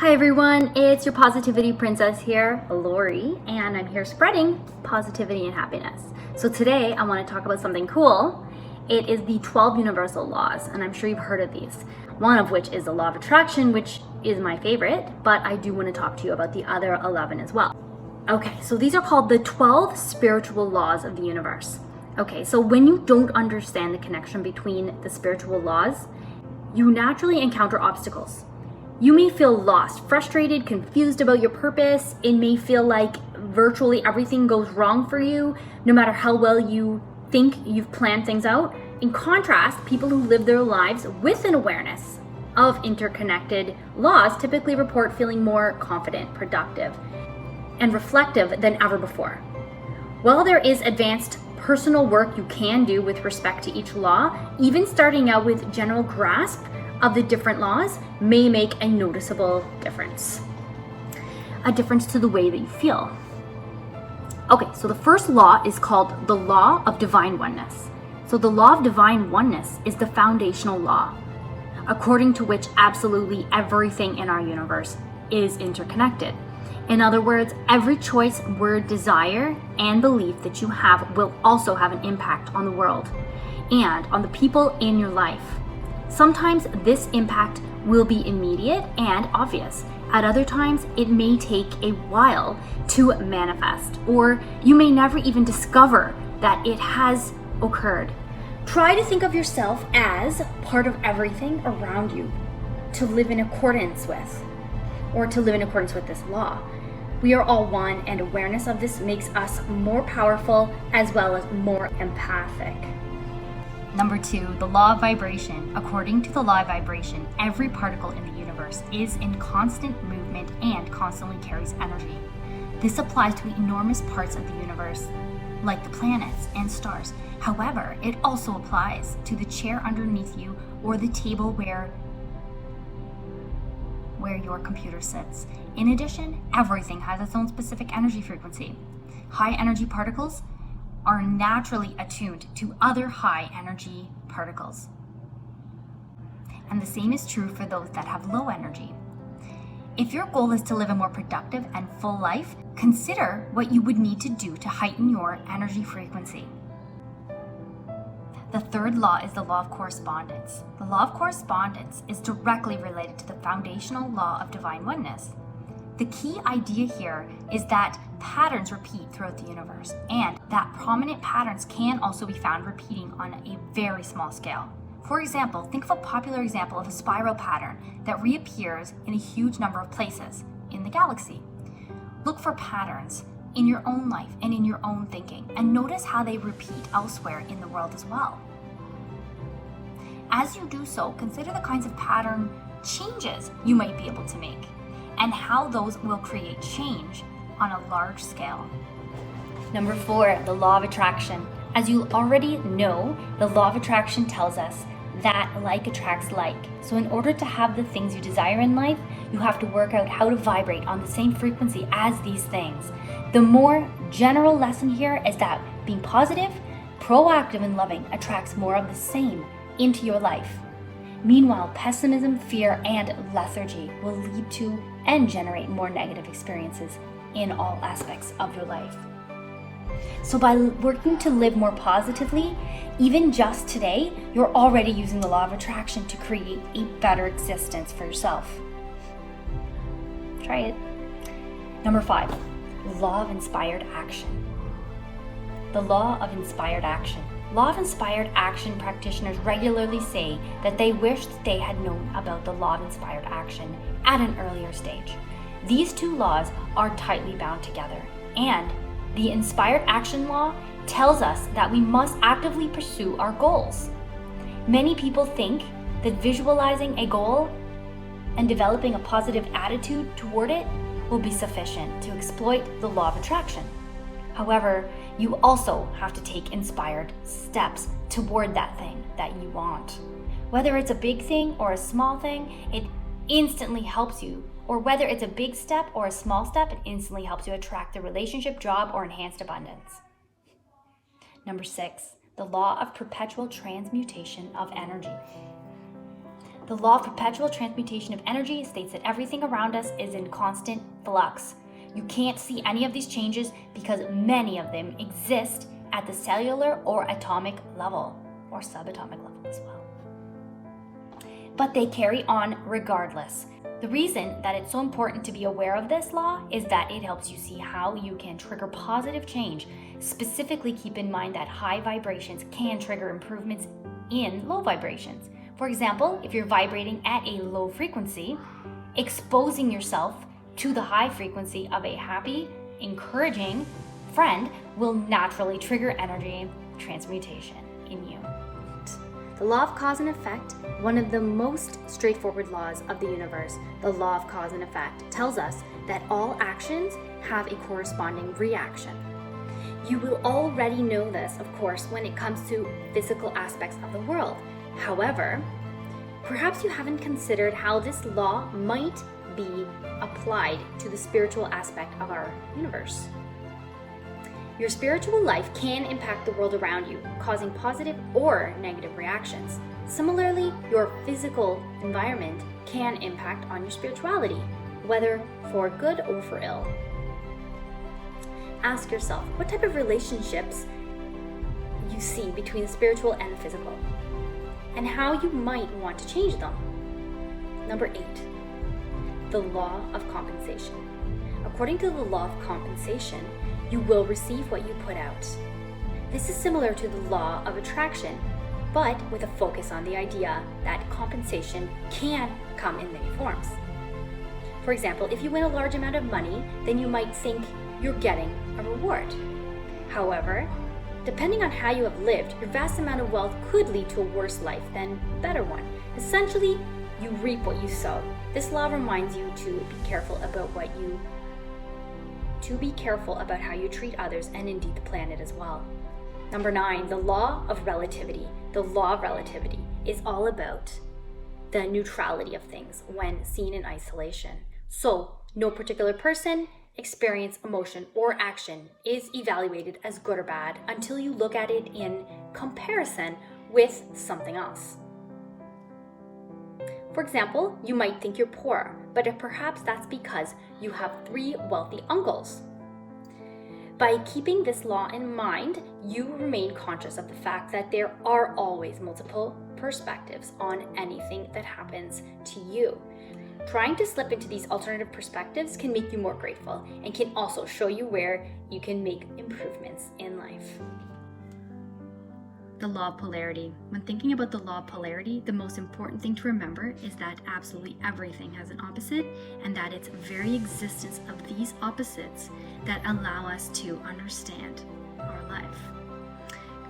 Hi everyone, it's your positivity princess here, Lori, and I'm here spreading positivity and happiness. So today I want to talk about something cool. It is the 12 universal laws, and I'm sure you've heard of these. One of which is the law of attraction, which is my favorite, but I do want to talk to you about the other 11 as well. Okay, so these are called the 12 spiritual laws of the universe. Okay, so when you don't understand the connection between the spiritual laws, you naturally encounter obstacles. You may feel lost, frustrated, confused about your purpose. It may feel like virtually everything goes wrong for you, no matter how well you think you've planned things out. In contrast, people who live their lives with an awareness of interconnected laws typically report feeling more confident, productive, and reflective than ever before. While there is advanced personal work you can do with respect to each law, even starting out with general grasp of the different laws may make a noticeable difference. A difference to the way that you feel. Okay, so the first law is called the Law of Divine Oneness. So the Law of Divine Oneness is the foundational law, according to which absolutely everything in our universe is interconnected. In other words, every choice, word, desire, and belief that you have will also have an impact on the world and on the people in your life. Sometimes this impact will be immediate and obvious. At other times, it may take a while to manifest, or you may never even discover that it has occurred. Try to think of yourself as part of everything around you to live in accordance with, this law. We are all one, and awareness of this makes us more powerful as well as more empathic. Number 2, the law of vibration. According to the law of vibration, every particle in the universe is in constant movement and constantly carries energy. This applies to enormous parts of the universe, like the planets and stars. However, it also applies to the chair underneath you or the table where your computer sits. In addition, everything has its own specific energy frequency. High energy particles are naturally attuned to other high energy particles. And the same is true for those that have low energy. If your goal is to live a more productive and full life, consider what you would need to do to heighten your energy frequency. The third law is the Law of Correspondence. The Law of Correspondence is directly related to the foundational law of divine oneness. The key idea here is that patterns repeat throughout the universe, and that prominent patterns can also be found repeating on a very small scale. For example, think of a popular example of a spiral pattern that reappears in a huge number of places in the galaxy. Look for patterns in your own life and in your own thinking, and notice how they repeat elsewhere in the world as well. As you do so, consider the kinds of pattern changes you might be able to make, and how those will create change on a large scale. Number 4, the law of attraction. As you already know, the law of attraction tells us that like attracts like. So in order to have the things you desire in life, you have to work out how to vibrate on the same frequency as these things. The more general lesson here is that being positive, proactive, and loving attracts more of the same into your life. Meanwhile, pessimism, fear, and lethargy will lead to and generate more negative experiences in all aspects of your life. So by working to live more positively, even just today, you're already using the law of attraction to create a better existence for yourself. Try it. Number 5, the law of inspired action. The law of inspired action. Law of inspired action practitioners regularly say that they wish that they had known about the law of inspired action at an earlier stage. These two laws are tightly bound together, and the inspired action law tells us that we must actively pursue our goals. Many people think that visualizing a goal and developing a positive attitude toward it will be sufficient to exploit the law of attraction. However, you also have to take inspired steps toward that thing that you want. Whether it's a big thing or a small thing, it instantly helps you. Or whether it's a big step or a small step, it instantly helps you attract the relationship, job, or enhanced abundance. Number 6, the law of perpetual transmutation of energy. The law of perpetual transmutation of energy states that everything around us is in constant flux. You can't see any of these changes because many of them exist at the cellular or atomic level, or subatomic level as well. But they carry on regardless. The reason that it's so important to be aware of this law is that it helps you see how you can trigger positive change. Specifically, keep in mind that high vibrations can trigger improvements in low vibrations. For example, if you're vibrating at a low frequency, exposing yourself to the high frequency of a happy, encouraging friend will naturally trigger energy transmutation in you. The law of cause and effect, one of the most straightforward laws of the universe, the law of cause and effect, tells us that all actions have a corresponding reaction. You will already know this, of course, when it comes to physical aspects of the world. However, perhaps you haven't considered how this law might be applied to the spiritual aspect of our universe. Your spiritual life can impact the world around you, causing positive or negative reactions. Similarly, your physical environment can impact on your spirituality, whether for good or for ill. Ask yourself what type of relationships you see between the spiritual and the physical, and how you might want to change them. Number 8, the law of compensation. According to the law of compensation, you will receive what you put out. This is similar to the law of attraction, but with a focus on the idea that compensation can come in many forms. For example, if you win a large amount of money, then you might think you're getting a reward. However, depending on how you have lived, your vast amount of wealth could lead to a worse life than a better one. Essentially, you reap what you sow. This law reminds you to be careful about how you treat others and indeed the planet as well. Number 9, the law of relativity. The law of relativity is all about the neutrality of things when seen in isolation. So, no particular person, experience, emotion, or action is evaluated as good or bad until you look at it in comparison with something else. For example, you might think you're poor, but perhaps that's because you have 3 wealthy uncles. By keeping this law in mind, you remain conscious of the fact that there are always multiple perspectives on anything that happens to you. Trying to slip into these alternative perspectives can make you more grateful and can also show you where you can make improvements in life. The law of polarity. When thinking about the law of polarity, the most important thing to remember is that absolutely everything has an opposite, and that it's very existence of these opposites that allow us to understand our life.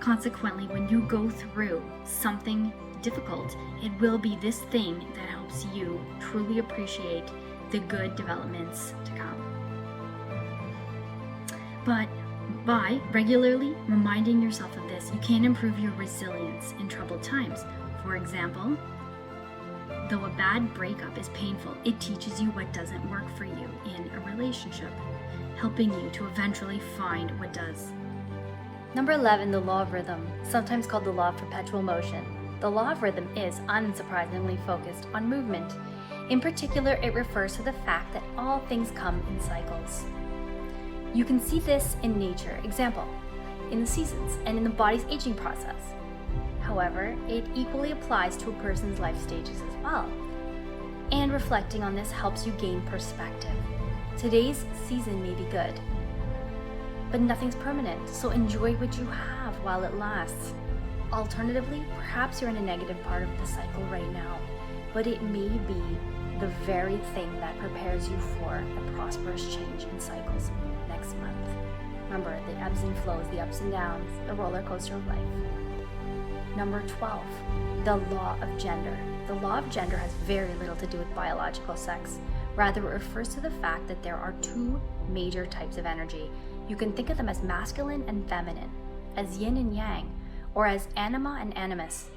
Consequently, when you go through something difficult, it will be this thing that helps you truly appreciate the good developments to come. But by regularly reminding yourself of this, you can improve your resilience in troubled times. For example, though a bad breakup is painful, it teaches you what doesn't work for you in a relationship, helping you to eventually find what does. Number 11, the law of rhythm, sometimes called the law of perpetual motion. The law of rhythm is unsurprisingly focused on movement. In particular, it refers to the fact that all things come in cycles. You can see this in nature, example, in the seasons and in the body's aging process. However, it equally applies to a person's life stages as well. And reflecting on this helps you gain perspective. Today's season may be good, but nothing's permanent, so enjoy what you have while it lasts. Alternatively, perhaps you're in a negative part of the cycle right now, but it may be the very thing that prepares you for a prosperous change in cycles next month. Remember, the ebbs and flows, the ups and downs, the roller coaster of life. Number 12, the law of gender. The law of gender has very little to do with biological sex. Rather, it refers to the fact that there are 2 major types of energy. You can think of them as masculine and feminine, as yin and yang, or as anima and animus.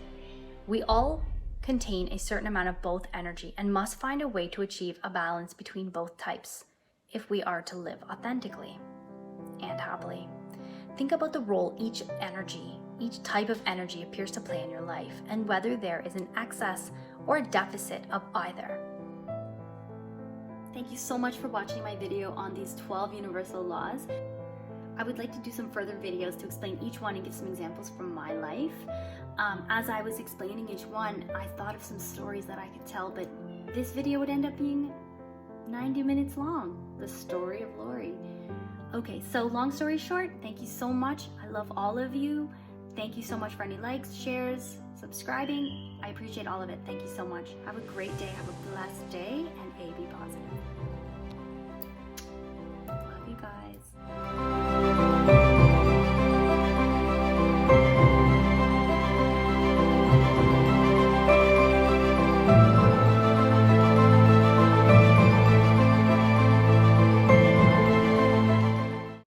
We all contain a certain amount of both energy and must find a way to achieve a balance between both types if we are to live authentically and happily. Think about the role each type of energy appears to play in your life, and whether there is an excess or a deficit of either. Thank you so much for watching my video on these 12 universal laws. I would like to do some further videos to explain each one and give some examples from my life. As I was explaining each one, I thought of some stories that I could tell, but this video would end up being 90 minutes long. The story of Lori. Okay, so long story short, thank you so much. I love all of you. Thank you so much for any likes, shares, subscribing. I appreciate all of it. Thank you so much. Have a great day. Have a blessed day, and A, be positive.